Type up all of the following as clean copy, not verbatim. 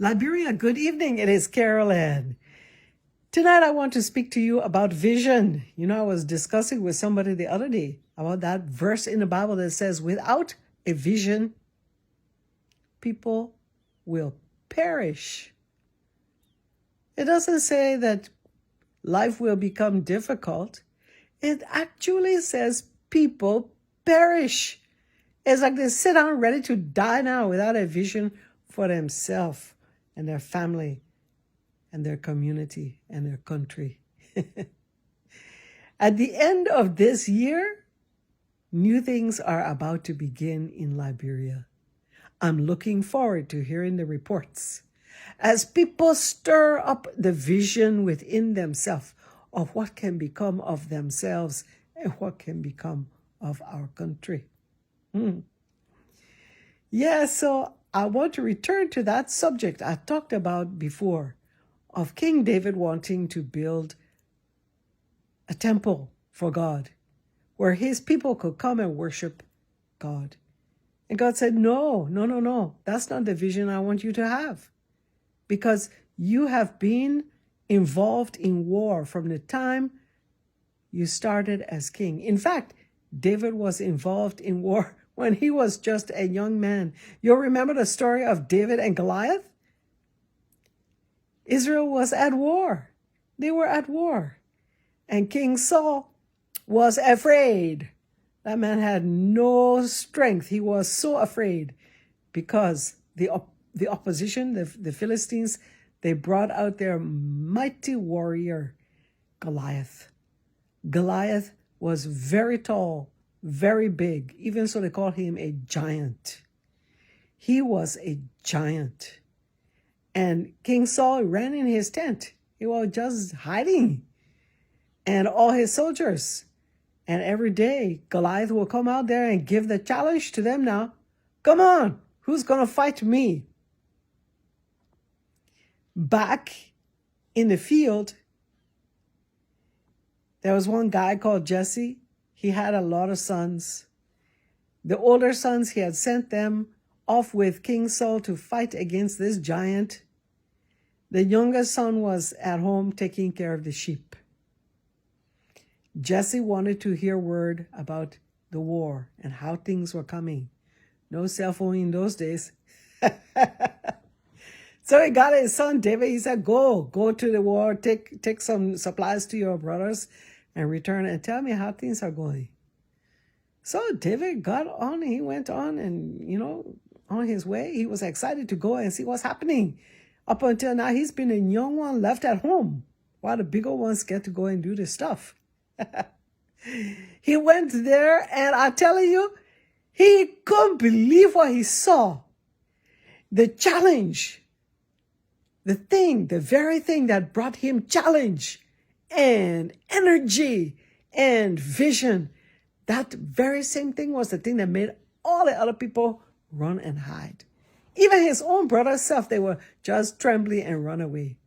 Liberia, good evening. It is Carol Ann. Tonight I want to speak to you about vision. I was discussing with somebody the other day about that verse in the Bible that says, without a vision, people will perish. It doesn't say that life will become difficult. It actually says people perish. It's like they sit down ready to die now without a vision for themselves and their family and their community and their country. At the end of this year, new things are about to begin in Liberia. I'm looking forward to hearing the reports as people stir up the vision within themselves of what can become of themselves and what can become of our country. Yeah, so I want to return to that subject I talked about before of King David wanting to build a temple for God where his people could come and worship God. And God said, no, that's not the vision I want you to have, because you have been involved in war from the time you started as king. In fact, David was involved in war when he was just a young man. You'll remember the story of David and Goliath? Israel was at war. They were at war. And King Saul was afraid. That man had no strength. He was so afraid because the opposition, the Philistines, they brought out their mighty warrior, Goliath. Goliath was very tall, very big. Even so, they called him a giant. He was a giant. And King Saul ran in his tent. He was just hiding. And all his soldiers. And every day, Goliath will come out there and give the challenge to them now. Come on, who's going to fight me? Back in the field, there was one guy called Jesse. He had a lot of sons. The older sons, he had sent them off with King Saul to fight against this giant. The younger son was at home taking care of the sheep. Jesse wanted to hear word about the war and how things were coming. No cell phone in those days. So he got his son David. He said, go to the war, take some supplies to your brothers and return and tell me how things are going. So David got on, he went on and, on his way. He was excited to go and see what's happening. Up until now, he's been a young one left at home while the bigger ones get to go and do the stuff. He went there and I'm telling you, he couldn't believe what he saw. The challenge, the very thing that brought him challenge and energy and vision, that very same thing was the thing that made all the other people run and hide. Even his own brothers self, they were just trembling and run away.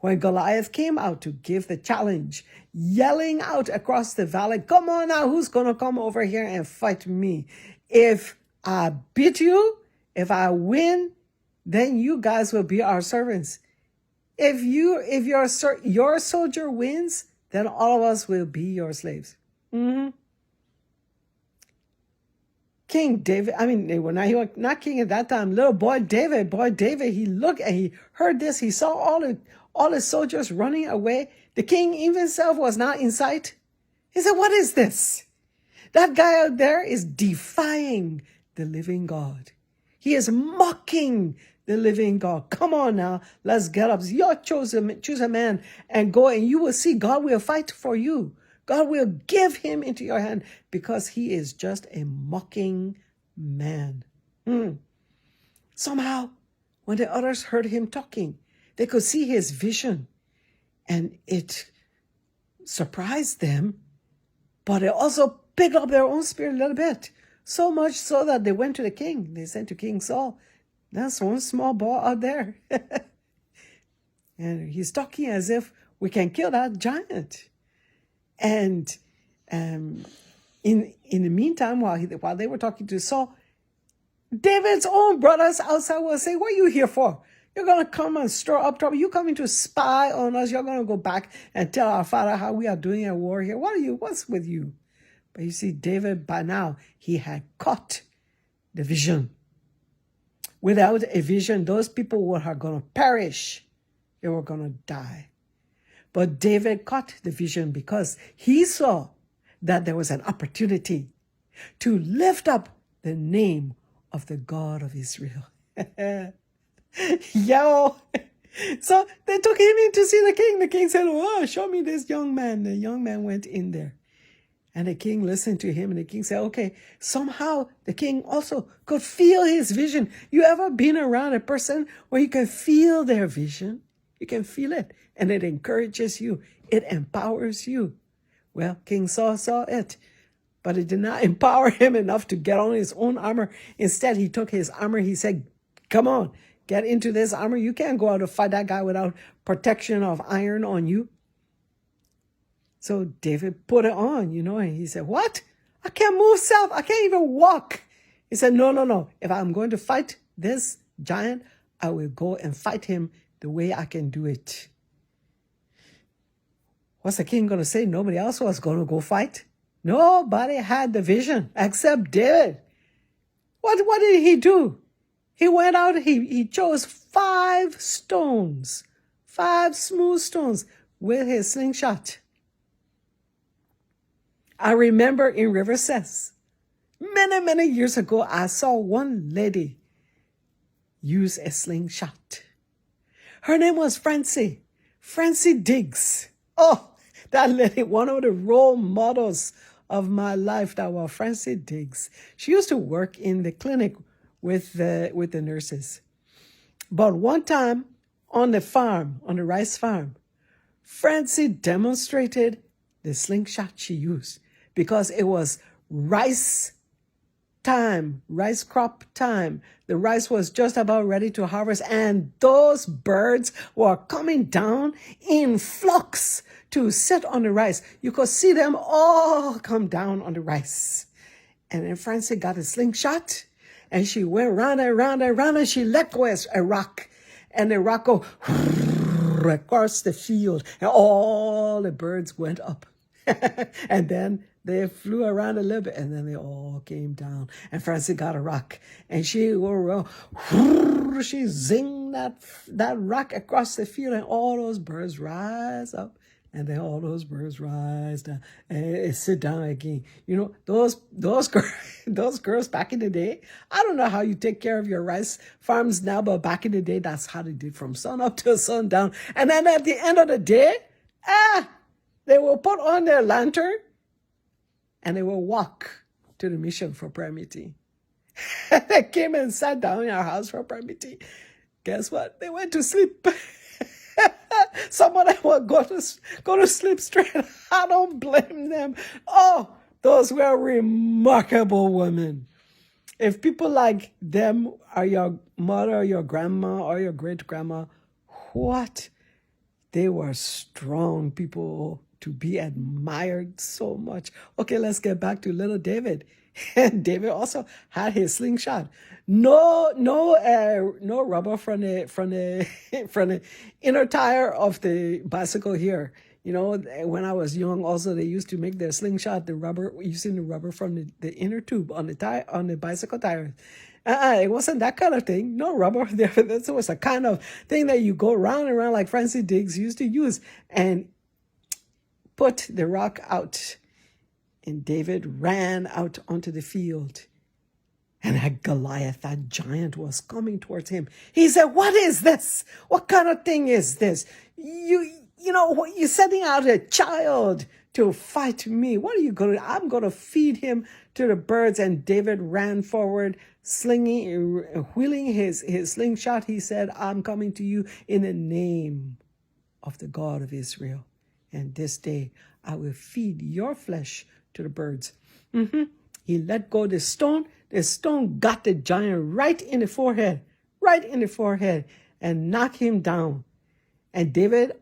When Goliath came out to give the challenge, yelling out across the valley, come on now, who's going to come over here and fight me? If I beat you, if I win, then you guys will be our servants. If your soldier wins, then all of us will be your slaves. King David, they were not, he was not king at that time. Little boy David, he looked and he heard this. He saw all the soldiers running away. The king even himself was not in sight. He said, what is this? That guy out there is defying the living God. He is mocking the living God. Come on now, let's get up. Choose a man and go, and you will see God will fight for you. God will give him into your hand because he is just a mocking man. Somehow, when the others heard him talking, they could see his vision, and it surprised them, but it also picked up their own spirit a little bit. So much so that they went to the king. They said to King Saul, there's one small boy out there. And he's talking as if we can kill that giant. And in the meantime, while they were talking to Saul, David's own brothers outside will say, what are you here for? You're going to come and stir up trouble. You're coming to spy on us. You're going to go back and tell our father how we are doing a war here. What's with you? But you see, David, by now, he had caught the vision. Without a vision, those people were going to perish. They were going to die. But David caught the vision because he saw that there was an opportunity to lift up the name of the God of Israel. Yo! So they took him in to see the king. The king said, oh, show me this young man. The young man went in there. And the king listened to him, and the king said, okay, somehow the king also could feel his vision. You ever been around a person where you can feel their vision? You can feel it, and it encourages you. It empowers you. Well, King Saul saw it, but it did not empower him enough to get on his own armor. Instead, he took his armor. He said, come on, get into this armor. You can't go out to fight that guy without protection of iron on you. So David put it on, and he said, what? I can't move south. I can't even walk. He said, no. If I'm going to fight this giant, I will go and fight him the way I can do it. What's the king going to say? Nobody else was going to go fight. Nobody had the vision except David. What did he do? He went out, he chose 5 stones, 5 smooth stones with his slingshot. I remember in Riverset, many years ago, I saw one lady use a slingshot. Her name was Francie Diggs. Oh, that lady, one of the role models of my life, that was Francie Diggs. She used to work in the clinic with the nurses. But one time on the farm, on the rice farm, Francie demonstrated the slingshot she used because it was rice time, rice crop time. The rice was just about ready to harvest, and those birds were coming down in flocks to sit on the rice. You could see them all come down on the rice. And then Francie got a slingshot, and she went round and round and round, and she let go a rock. And the rock go across the field, and all the birds went up. And then they flew around a little bit, and then they all came down. And Francie got a rock, and she zinged that rock across the field, and all those birds rise up. And then all those birds rise down and sit down again. Those girls back in the day, I don't know how you take care of your rice farms now, but back in the day, that's how they did, from sun up to sundown. And then at the end of the day, they will put on their lantern and they will walk to the mission for prayer meeting. They came and sat down in our house for prayer meeting. Guess what? They went to sleep. Some of them will go to sleep straight. I don't blame them. Oh, those were remarkable women. If people like them are your mother, or your grandma, or your great-grandma, what? They were strong people to be admired so much. Okay, let's get back to little David. And David also had his slingshot. No rubber from the inner tire of the bicycle here. When I was young, also they used to make their slingshot, the rubber, using the rubber from the inner tube on the bicycle tire. It wasn't that kind of thing. No rubber there. That was a kind of thing that you go round and round, like Francie Diggs used to use, and put the rock out. And David ran out onto the field. And that Goliath, that giant, was coming towards him. He said, what is this? What kind of thing is this? You're sending out a child to fight me. What are you going to do? I'm going to feed him to the birds. And David ran forward, wheeling his slingshot. He said, I'm coming to you in the name of the God of Israel. And this day I will feed your flesh to the birds. He let go the stone. The stone got the giant right in the forehead, and knocked him down. And David,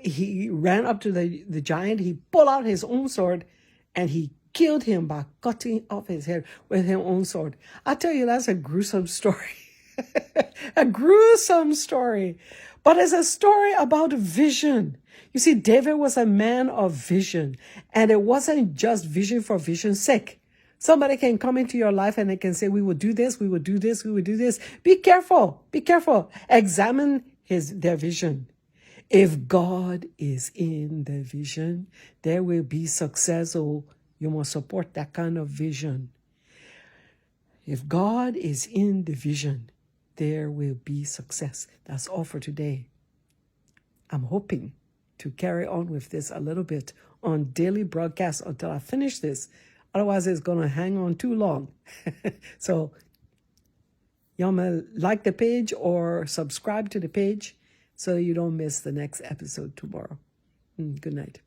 he ran up to the giant. He pulled out his own sword, and he killed him by cutting off his head with his own sword. I tell you, that's a gruesome story. A gruesome story, but it's a story about vision. You see, David was a man of vision, and it wasn't just vision for vision's sake. Somebody can come into your life and they can say, we will do this, we will do this, we will do this. Be careful, be careful. Examine their vision. If God is in the vision, there will be success. So you must support that kind of vision. If God is in the vision, there will be success. That's all for today. I'm hoping to carry on with this a little bit on daily broadcasts until I finish this. Otherwise, it's going to hang on too long. So, y'all may like the page or subscribe to the page so you don't miss the next episode tomorrow. Good night.